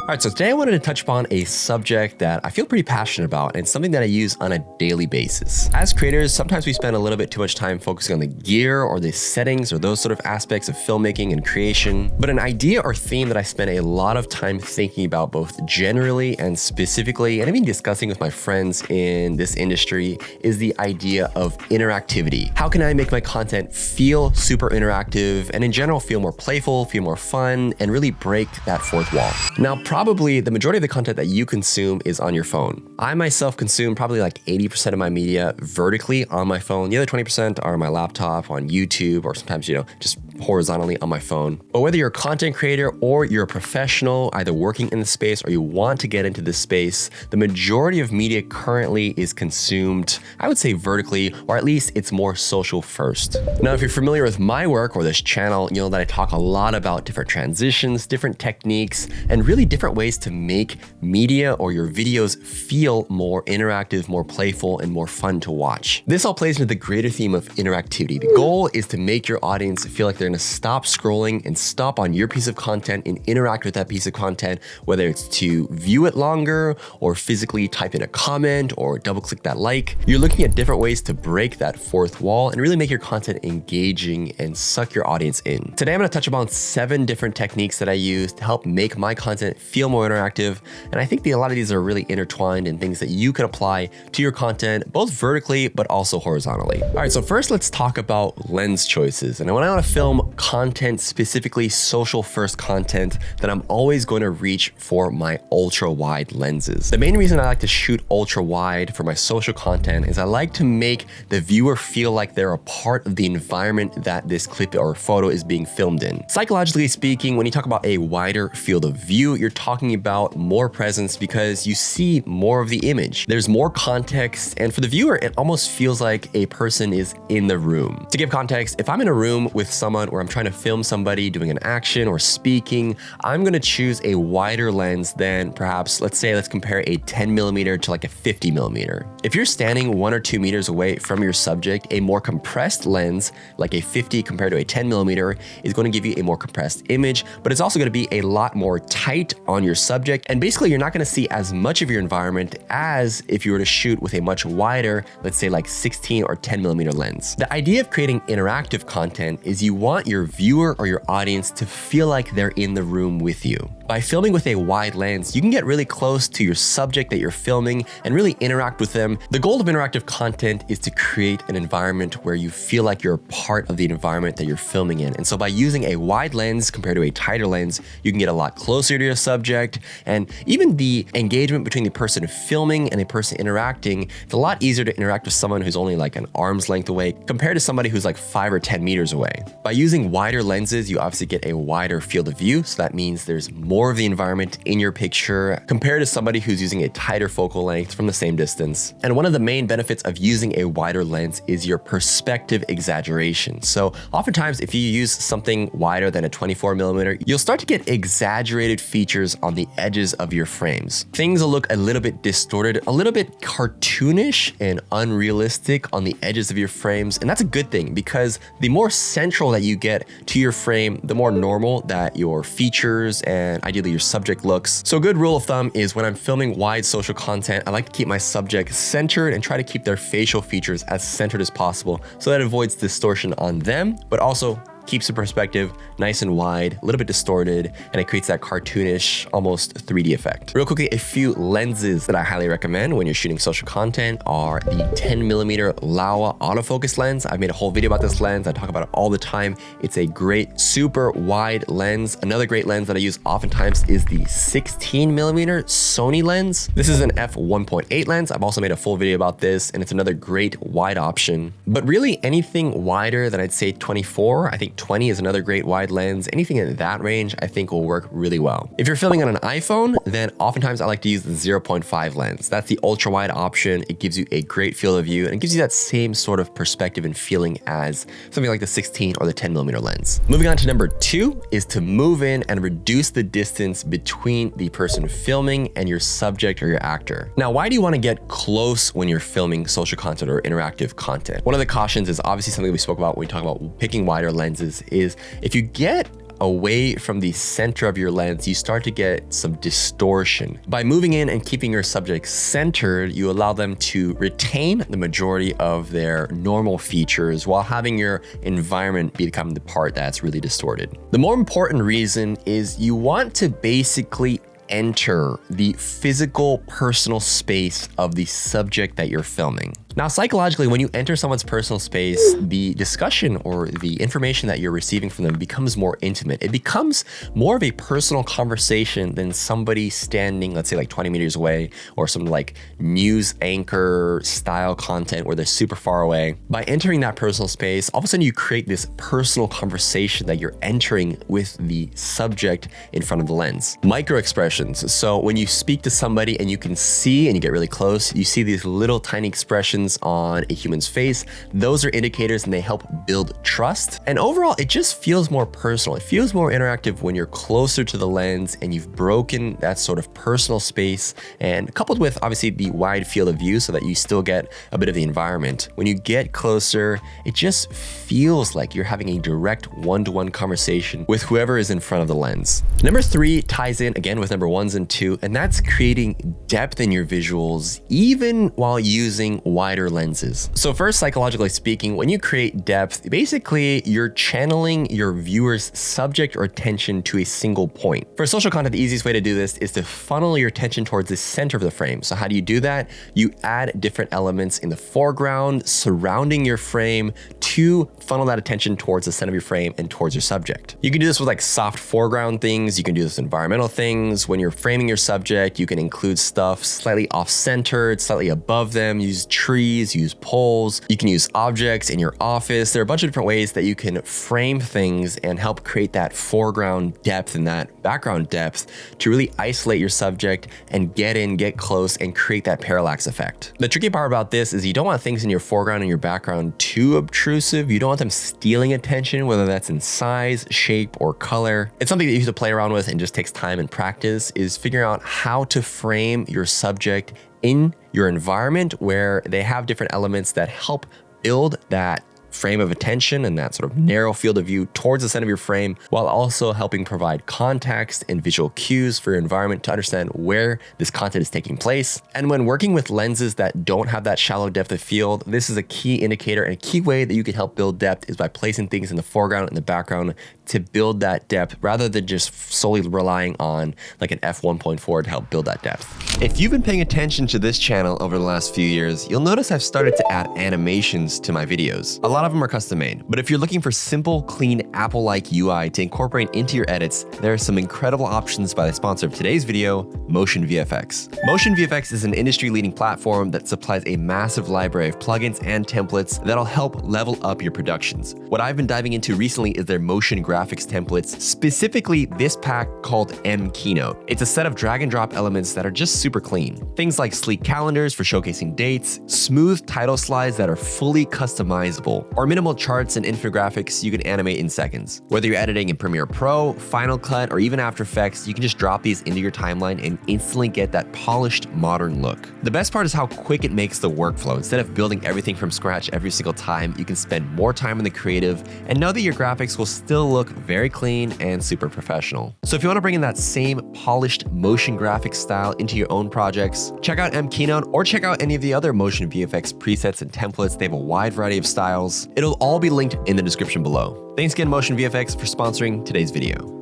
All right, so today I wanted to touch upon a subject that I feel pretty passionate about and something that I use on a daily basis. As creators, sometimes we spend a little bit too much time focusing on the gear or the settings or those sort of aspects of filmmaking and creation. But an idea or theme that I spend a lot of time thinking about both generally and specifically, and even discussing with my friends in this industry, is the idea of interactivity. How can I make my content feel super interactive and in general feel more playful, feel more fun, and really break that fourth wall? Now, probably the majority of the content that you consume is on your phone. I myself consume probably like 80% of my media vertically on my phone. The other 20% are on my laptop, on YouTube, or sometimes, just horizontally on my phone. But whether you're a content creator or you're a professional, either working in the space or you want to get into this space, the majority of media currently is consumed, I would say vertically, or at least it's more social first. Now, if you're familiar with my work or this channel, you know that I talk a lot about different transitions, different techniques, and really different ways to make media or your videos feel more interactive, more playful, and more fun to watch. This all plays into the greater theme of interactivity. The goal is to make your audience feel like they're gonna stop scrolling and stop on your piece of content and interact with that piece of content, whether it's to view it longer or physically type in a comment or double click that like. You're looking at different ways to break that fourth wall and really make your content engaging and suck your audience in. Today, I'm gonna touch upon 7 different techniques that I use to help make my content feel more interactive. And I think a lot of these are really intertwined and things that you can apply to your content, both vertically, but also horizontally. All right, so first let's talk about lens choices. And when I wanna film content, specifically social first content, then I'm always going to reach for my ultra wide lenses. The main reason I like to shoot ultra wide for my social content is I like to make the viewer feel like they're a part of the environment that this clip or photo is being filmed in. Psychologically speaking, when you talk about a wider field of view, you're talking about more presence because you see more of the image. There's more context, and for the viewer, it almost feels like a person is in the room. To give context, if I'm in a room with someone where I'm trying to film somebody doing an action or speaking, I'm gonna choose a wider lens than perhaps, let's compare a 10mm to like a 50mm. If you're standing 1 or 2 meters away from your subject, a more compressed lens, like a 50 compared to a 10mm, is gonna give you a more compressed image, but it's also gonna be a lot more tight on your subject. And basically, you're not gonna see as much of your environment as if you were to shoot with a much wider, let's say like 16 or 10mm lens. The idea of creating interactive content is you want your viewer or your audience to feel like they're in the room with you. By filming with a wide lens, you can get really close to your subject that you're filming and really interact with them. The goal of interactive content is to create an environment where you feel like you're a part of the environment that you're filming in. And so by using a wide lens compared to a tighter lens, you can get a lot closer to your subject, and even the engagement between the person filming and a person interacting, it's a lot easier to interact with someone who's only like an arm's length away compared to somebody who's like 5 or 10 meters away. By using wider lenses, you obviously get a wider field of view, so that means there's more of the environment in your picture compared to somebody who's using a tighter focal length from the same distance. And one of the main benefits of using a wider lens is your perspective exaggeration. So oftentimes, if you use something wider than a 24mm, you'll start to get exaggerated features on the edges of your frames. Things will look a little bit distorted, a little bit cartoonish and unrealistic on the edges of your frames. And that's a good thing, because the more central that you get to your frame, the more normal that your features and ideally your subject looks. So a good rule of thumb is when I'm filming wide social content, I like to keep my subject centered and try to keep their facial features as centered as possible so that it avoids distortion on them, but also keeps the perspective nice and wide, a little bit distorted, and it creates that cartoonish, almost 3D effect. Real quickly, a few lenses that I highly recommend when you're shooting social content are the 10mm Laowa autofocus lens. I've made a whole video about this lens. I talk about it all the time. It's a great, super wide lens. Another great lens that I use oftentimes is the 16mm Sony lens. This is an f1.8 lens. I've also made a full video about this, and it's another great wide option. But really anything wider than I'd say 24, I think 20 is another great wide lens. Anything in that range, I think will work really well. If you're filming on an iPhone, then oftentimes I like to use the 0.5 lens. That's the ultra wide option. It gives you a great field of view and it gives you that same sort of perspective and feeling as something like the 16 or the 10mm lens. Moving on to number 2 is to move in and reduce the distance between the person filming and your subject or your actor. Now, why do you want to get close when you're filming social content or interactive content? One of the cautions is obviously something we spoke about when we talk about picking wider lenses is if you get away from the center of your lens, you start to get some distortion. By moving in and keeping your subject centered, you allow them to retain the majority of their normal features while having your environment become the part that's really distorted. The more important reason is you want to basically enter the physical personal space of the subject that you're filming. Now, psychologically, when you enter someone's personal space, the discussion or the information that you're receiving from them becomes more intimate. It becomes more of a personal conversation than somebody standing, let's say like 20 meters away, or some like news anchor style content where they're super far away. By entering that personal space, all of a sudden you create this personal conversation that you're entering with the subject in front of the lens. Micro expressions. So when you speak to somebody and you can see and you get really close, you see these little tiny expressions on a human's face. Those are indicators and they help build trust. And overall, it just feels more personal. It feels more interactive when you're closer to the lens and you've broken that sort of personal space, and coupled with obviously the wide field of view so that you still get a bit of the environment. When you get closer, it just feels like you're having a direct one-to-one conversation with whoever is in front of the lens. Number 3 ties in again with number 1s and 2, and that's creating depth in your visuals even while using wider lenses. So first, psychologically speaking, when you create depth, basically you're channeling your viewer's subject or attention to a single point. For social content, the easiest way to do this is to funnel your attention towards the center of the frame. So how do you do that? You add different elements in the foreground surrounding your frame to funnel that attention towards the center of your frame and towards your subject. You can do this with like soft foreground things. You can do this with environmental things. When you're framing your subject, you can include stuff slightly off-centered, slightly above them, use trees, use poles. You can use objects in your office. There are a bunch of different ways that you can frame things and help create that foreground depth and that background depth to really isolate your subject and get close and create that parallax effect. The tricky part about this is you don't want things in your foreground and your background too obtrusive. You don't want them stealing attention, whether that's in size, shape, or color. It's something that you have to play around with and just takes time and practice, is figuring out how to frame your subject in your environment where they have different elements that help build that frame of attention and that sort of narrow field of view towards the center of your frame, while also helping provide context and visual cues for your environment to understand where this content is taking place. And when working with lenses that don't have that shallow depth of field, this is a key indicator, and a key way that you can help build depth is by placing things in the foreground and the background to build that depth rather than just solely relying on like an f1.4 to help build that depth. If you've been paying attention to this channel over the last few years, you'll notice I've started to add animations to my videos. A lot of them are custom made, but if you're looking for simple, clean, Apple-like UI to incorporate into your edits, there are some incredible options by the sponsor of today's video, Motion VFX. Motion VFX is an industry-leading platform that supplies a massive library of plugins and templates that'll help level up your productions. What I've been diving into recently is their motion graphics templates, specifically this pack called M Keynote. It's a set of drag and drop elements that are just super clean. Things like sleek calendars for showcasing dates, smooth title slides that are fully customizable, or minimal charts and infographics you can animate in seconds. Whether you're editing in Premiere Pro, Final Cut, or even After Effects, you can just drop these into your timeline and instantly get that polished, modern look. The best part is how quick it makes the workflow. Instead of building everything from scratch every single time, you can spend more time in the creative and know that your graphics will still look very clean and super professional. So if you want to bring in that same polished motion graphics style into your own projects, check out M Keynote or check out any of the other Motion VFX presets and templates. They have a wide variety of styles. It'll all be linked in the description below. Thanks again, Motion VFX, for sponsoring today's video.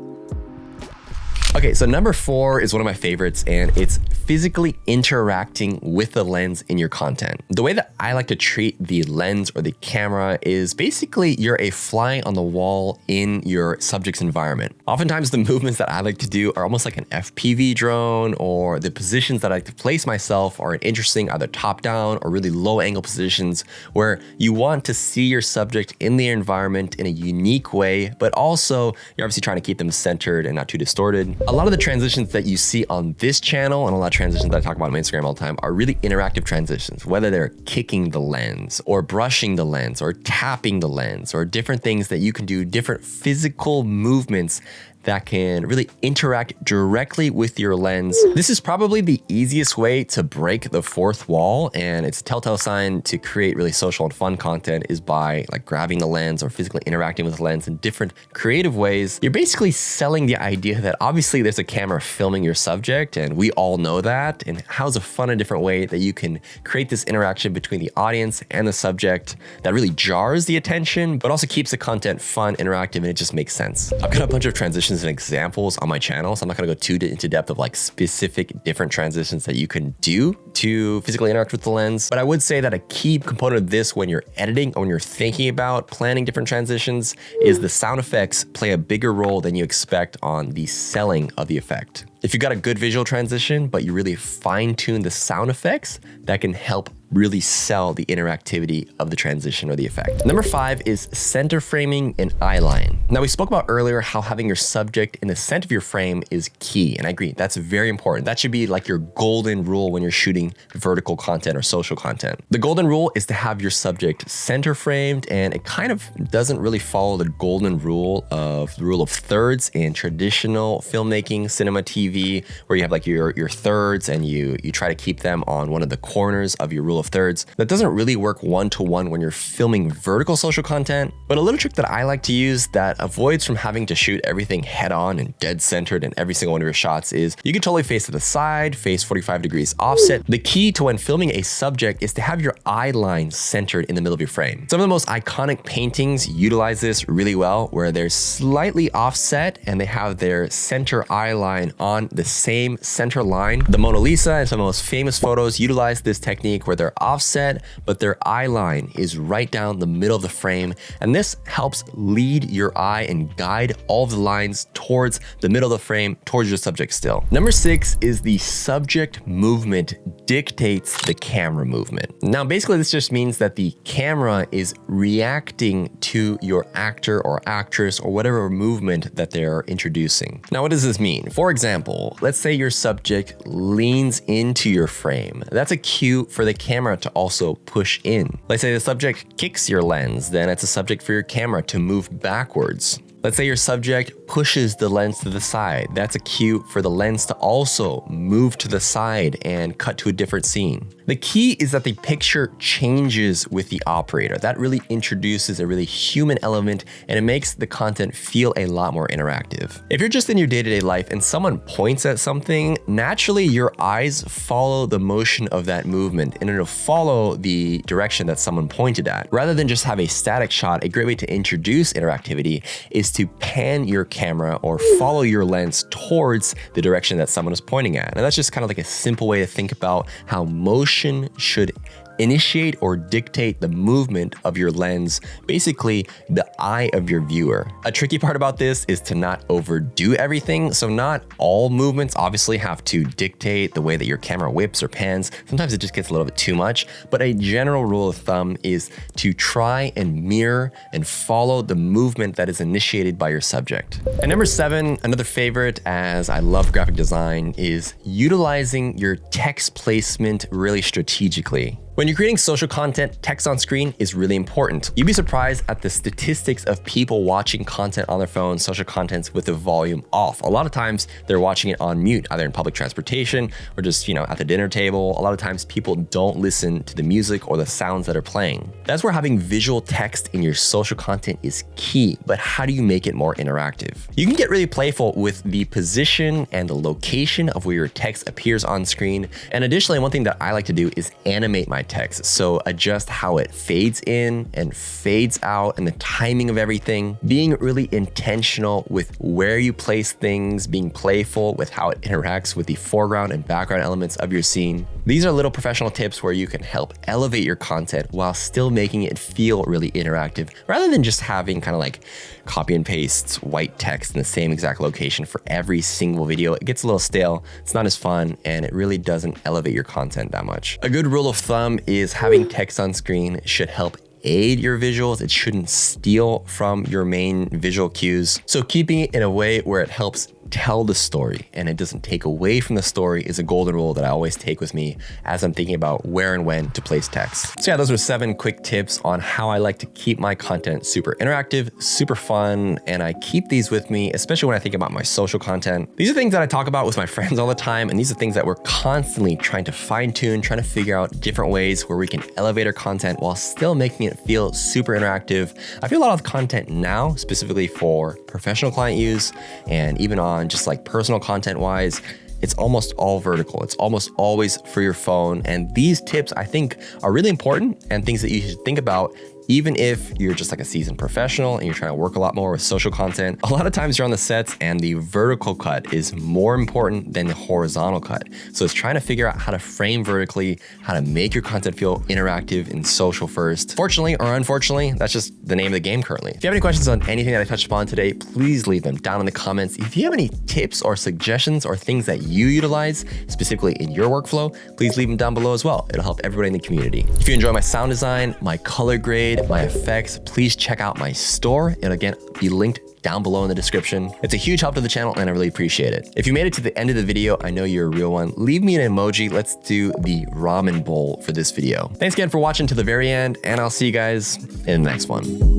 Okay, so number 4 is one of my favorites, and it's physically interacting with the lens in your content. The way that I like to treat the lens or the camera is basically you're a fly on the wall in your subject's environment. Oftentimes the movements that I like to do are almost like an FPV drone, or the positions that I like to place myself are interesting, either top down or really low angle positions where you want to see your subject in their environment in a unique way, but also you're obviously trying to keep them centered and not too distorted. A lot of the transitions that you see on this channel and a lot of transitions that I talk about on my Instagram all the time are really interactive transitions, whether they're kicking the lens or brushing the lens or tapping the lens or different things that you can do, different physical movements that can really interact directly with your lens. This is probably the easiest way to break the fourth wall, and it's a telltale sign to create really social and fun content is by like grabbing the lens or physically interacting with the lens in different creative ways. You're basically selling the idea that obviously there's a camera filming your subject, and we all know that, and how's a fun and different way that you can create this interaction between the audience and the subject that really jars the attention, but also keeps the content fun, interactive, and it just makes sense. I've got a bunch of transitions and examples on my channel, so I'm not gonna go too into depth of like specific different transitions that you can do to physically interact with the lens. But I would say that a key component of this when you're editing or when you're thinking about planning different transitions is the sound effects play a bigger role than you expect on the selling of the effect. If you've got a good visual transition, but you really fine tune the sound effects, that can help really sell the interactivity of the transition or the effect. Number 5 is center framing and eyeline. Now we spoke about earlier how having your subject in the center of your frame is key, and I agree, that's very important. That should be like your golden rule when you're shooting vertical content or social content. The golden rule is to have your subject center framed, and it kind of doesn't really follow the golden rule of thirds in traditional filmmaking, cinema, TV, where you have like your thirds and you try to keep them on one of the corners of your rule of thirds. That doesn't really work one-to-one when you're filming vertical social content, but a little trick that I like to use that avoids from having to shoot everything head on and dead centered in every single one of your shots is you can totally face to the side, face 45 degrees offset. The key to when filming a subject is to have your eye line centered in the middle of your frame. Some of the most iconic paintings utilize this really well, where they're slightly offset and they have their center eye line on the same center line. The Mona Lisa and some of the most famous photos utilize this technique where they're offset, but their eye line is right down the middle of the frame. And this helps lead your eye and guide all of the lines towards the middle of the frame, towards your subject still. Number 6 is the subject movement dictates the camera movement. Now, basically this just means that the camera is reacting to your actor or actress or whatever movement that they're introducing. Now, what does this mean? For example, let's say your subject leans into your frame. That's a cue for the camera to also push in. Let's say the subject kicks your lens, then it's a subject for your camera to move backwards. Let's say your subject pushes the lens to the side. That's a cue for the lens to also move to the side and cut to a different scene. The key is that the picture changes with the operator. That really introduces a really human element, and it makes the content feel a lot more interactive. If you're just in your day-to-day life and someone points at something, naturally your eyes follow the motion of that movement and it'll follow the direction that someone pointed at. Rather than just have a static shot, a great way to introduce interactivity is to pan your camera or follow your lens towards the direction that someone is pointing at. And that's just kind of like a simple way to think about how motion should initiate or dictate the movement of your lens, basically the eye of your viewer. A tricky part about this is to not overdo everything. So not all movements obviously have to dictate the way that your camera whips or pans. Sometimes it just gets a little bit too much, but a general rule of thumb is to try and mirror and follow the movement that is initiated by your subject. And number 7, another favorite, as I love graphic design, is utilizing your text placement really strategically. When you're creating social content, text on screen is really important. You'd be surprised at the statistics of people watching content on their phones, social contents with the volume off. A lot of times they're watching it on mute, either in public transportation or just, at the dinner table. A lot of times people don't listen to the music or the sounds that are playing. That's where having visual text in your social content is key, but how do you make it more interactive? You can get really playful with the position and the location of where your text appears on screen. And additionally, one thing that I like to do is animate my text. So adjust how it fades in and fades out and the timing of everything, being really intentional with where you place things, being playful with how it interacts with the foreground and background elements of your scene. These are little professional tips where you can help elevate your content while still making it feel really interactive, rather than just having kind of like copy and paste white text in the same exact location for every single video. It gets a little stale, it's not as fun, and it really doesn't elevate your content that much. A good rule of thumb is having text on screen should help aid your visuals. It shouldn't steal from your main visual cues. So keeping it in a way where it helps tell the story and it doesn't take away from the story is a golden rule that I always take with me as I'm thinking about where and when to place text. So yeah, those are 7 quick tips on how I like to keep my content super interactive, super fun, and I keep these with me, especially when I think about my social content. These are things that I talk about with my friends all the time, and these are things that we're constantly trying to fine tune, trying to figure out different ways where we can elevate our content while still making it feel super interactive. I feel a lot of content now, specifically for professional client use and even on just like personal content wise, it's almost all vertical. It's almost always for your phone. And these tips I think are really important and things that you should think about even if you're just like a seasoned professional and you're trying to work a lot more with social content. A lot of times you're on the sets and the vertical cut is more important than the horizontal cut. So it's trying to figure out how to frame vertically, how to make your content feel interactive in social first. Fortunately or unfortunately, that's just the name of the game currently. If you have any questions on anything that I touched upon today, please leave them down in the comments. If you have any tips or suggestions or things that you utilize specifically in your workflow, please leave them down below as well. It'll help everybody in the community. If you enjoy my sound design, my color grade, my effects, please check out my store. It'll again be linked down below in the description. It's a huge help to the channel and I really appreciate it. If you made it to the end of the video, I know you're a real one. Leave me an emoji. Let's do the ramen bowl for this video. Thanks again for watching to the very end, and I'll see you guys in the next one.